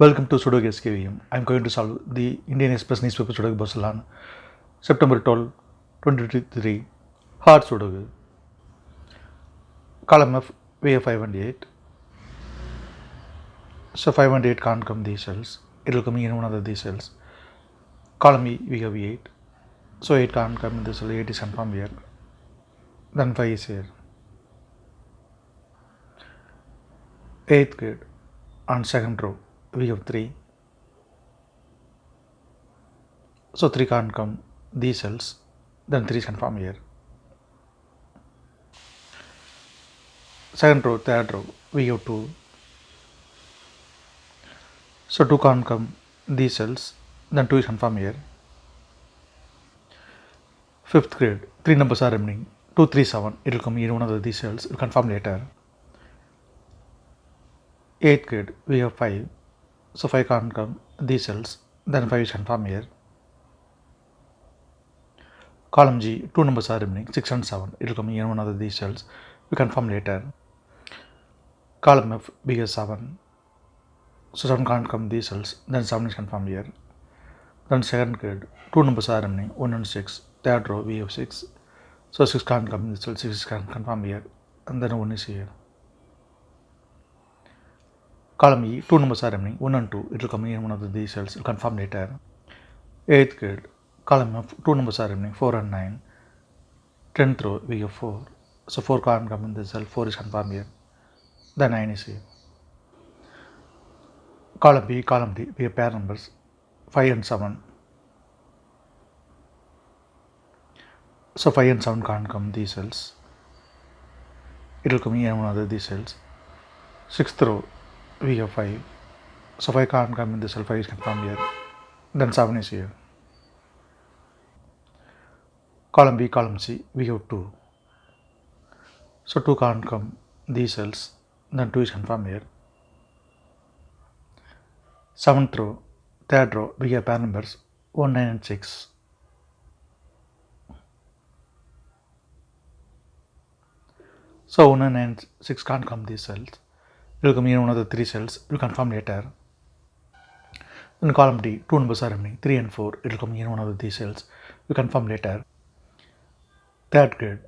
Welcome to Sudoku SkVm. I am going to solve the Indian Express newspaper Sudoku Barcelona, September 12, 2023. Hard Sudoku. Column F, we have 5 and 8. So 5 and 8 can't come these cells. It will come in one of these cells. Column E, we have 8. So 8 can't come in this cell. 8 is confirmed here. Then 5 is here. 8th grade. On second row, we have 3. So 3 can't come these cells. Then 3 is confirmed here. Second row, third row, we have 2. So 2 can't come these cells. Then 2 is confirmed here. 5th grade, 3 numbers are remaining. 2, 3, 7. It will come in one of these cells. We'll confirm later. 8th grade, we have 5. So 5 can't come these cells. Then 5 is confirmed here. Column G, 2 numbers are remaining. 6 and 7. It will come in one of these cells. We confirm later. Column F, we have 7. So 7 can't come these cells. Then 7 is confirmed here. Then 2nd grade, 2 numbers are remaining. 1 and 6. Third row, we have 6. So 6 can't come in this cell. 6 is confirmed here. And then 1 is here. Column E, 2 numbers are remaining. 1 and 2. It will come in one of these cells. We'll confirm later. 8th grade, column F, 2 numbers are remaining. 4 and 9. 10th row, we have 4. So 4 can't come in this cell. 4 is confirmed here. Then 9 is here. Column B, column D, we have pair numbers 5 and 7. So 5 and 7 can't come these cells. It will come in one of these cells. 6th row, we have 5. So 5 can't come in this cell. 5 is confirmed here. Then 7 is here. Column B, column C, we have 2. So 2 can't come these cells. Then 2 is confirmed here. 7th row, third row, we have pair numbers 1, 9 and 6. So 1 and 9 and 6 can't come these cells. It will come in one of the 3 cells. We will confirm later. In column D, 2 numbers are remaining. 3 and 4. It will come in one of these cells. We confirm later. 3rd grade,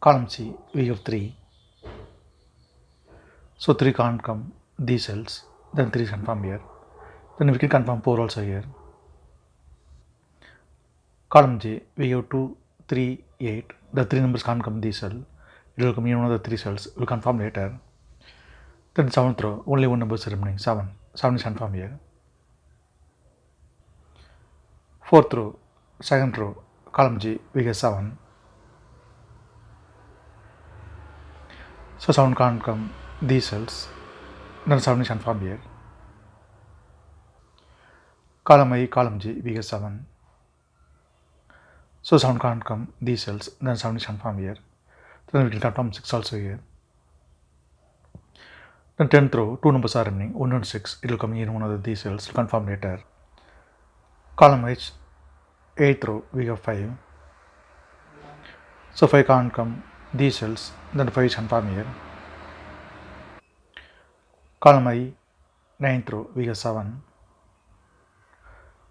column C, we have 3. So 3 can't come these cells. Then 3 is confirmed here. Then we can confirm 4 also here. Column J, we have 2, 3, 8. The 3 numbers can't come these cells. It will come in one of the 3 cells. We will confirm later. Then 7th row, only one number is remaining. 7. 7 is confirmed here. 4th row, 2nd row, column G, we get 7. So 7 can't come these cells. Then 7 is confirmed here. Column I, column G, we get 7. So 7 can't come these cells. Then 7 is confirmed here. Then we can confirm 6 also here. Then 10th row, 2 numbers are remaining. 1 and 6. It will come in one of these cells. We'll confirm later. Column H, 8th row, we have 5. So 5 can't come these cells. Then 5 is confirmed here. Column I, 9th row, we have 7.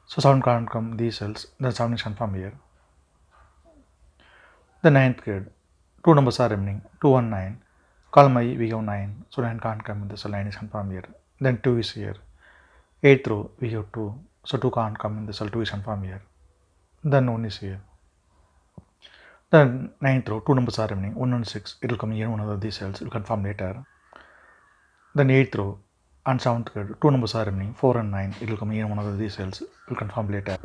So 7 can't come these cells. Then 7 is confirmed here. The 9th grade, 2 numbers are remaining. 2 and 9. Column I, we have 9. So 9 can't come in this cell. 9 is confirmed here. Then 2 is here. 8th row, we have 2. So 2 can't come in this cell. 2 is confirmed here. Then 1 is here. Then 9th row, 2 numbers are remaining. 1 and 6. It will come in one of these cells. We'll confirm later. Then 8th row and 7th grade, 2 numbers are remaining. 4 and 9. It will come in one of these cells. We'll confirm later.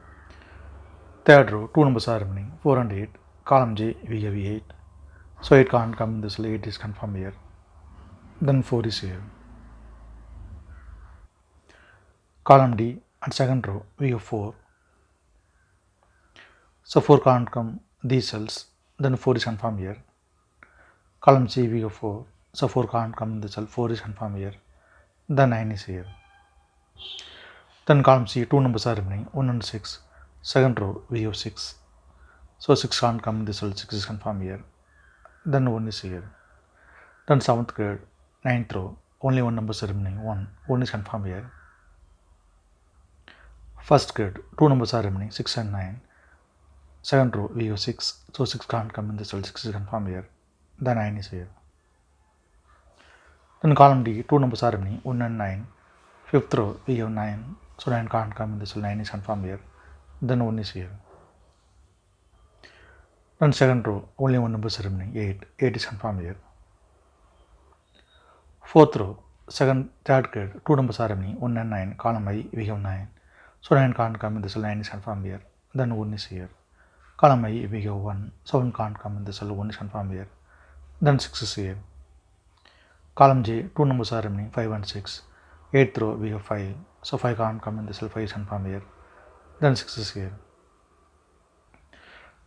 3rd row, 2 numbers are remaining. 4 and 8. Column J, we have 8. So 8 can't come in this cell. 8 is confirmed here. Then 4 is here. Column D and 2nd row, we have 4. So 4 can't come these cells. Then 4 is confirmed here. Column C, we have 4. So 4 can't come in the cell. 4 is confirmed here. Then 9 is here. Then column C, 2 numbers are remaining. 1 and 6. 2nd row, we have 6. So 6 can't come in the cell. 6 is confirmed here. Then 1 is here. Then 7th grade, 9th row, only one number is remaining. 1. 1 is confirmed here. First grid, two numbers are remaining, 6 and 9. Second row, we have 6, so 6 can't come in the cell, 6 is confirmed here. The 9 is here. Then column D, two numbers are remaining, 1 and 9. Fifth row, we have 9, so 9 can't come in the cell, 9 is confirmed here. Then 1 is here. Then second row, only one number is remaining, 8. 8 is confirmed here. Fourth row, third grid, two numbers are remaining, 1 and 9. Column I, we have 9. So 9 can't come in the cell, 9 is confirmed here. Then 1 is here. Column I, we have 1. So 1 can't come in the cell, 1 is confirmed here. Then 6 is here. Column J, two numbers are remaining, 5 and 6. Eighth row, we have 5. So 5 can't come in the cell, 5 is confirmed here. Then 6 is here.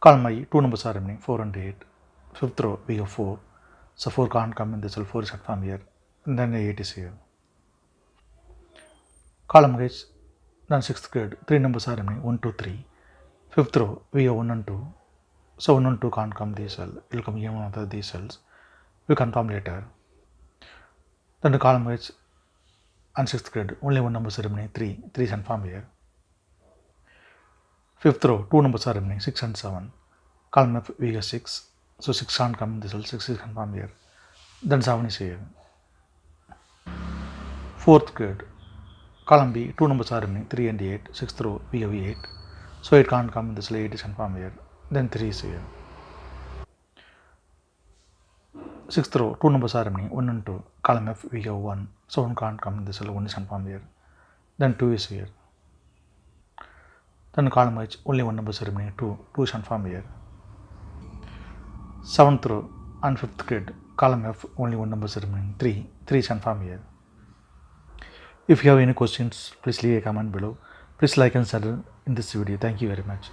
Column I, two numbers are remaining, 4 and 8. Fifth row, we have 4. So 4 can't come in the cell, 4 is confirmed here. And then 8 is here. Column H, then 6th grid, 3 numbers are remaining, 1, 2, 3. Fifth row, we have 1 and 2. So 1 and 2 can't come these cells. It will come here one of these cells. We confirm later. Then the column H and 6th grid, only one number is remaining, 3. 3 is confirmed here. Fifth row, two numbers are remaining, 6 and 7. Column F, we have 6. So 6 can't come in this cell, 6 is confirmed here. Then 7 is here. Fourth grid, column B, two numbers are remaining, 3 and 8. Sixth row, we have 8. So it can't come in this cell, 8 is confirmed here. Then 3 is here. Sixth row, two numbers are remaining, 1 and 2. Column F, we have 1. So 1 can't come in this cell, 1 is confirmed here. Then 2 is here. Then column H, only one number is remaining, 2. 2 is confirmed here. Seventh row and fifth grid, column F, only one number is remaining, 3. 3 is confirmed here. If you have any questions, please leave a comment below. Please like and share in this video. Thank you very much.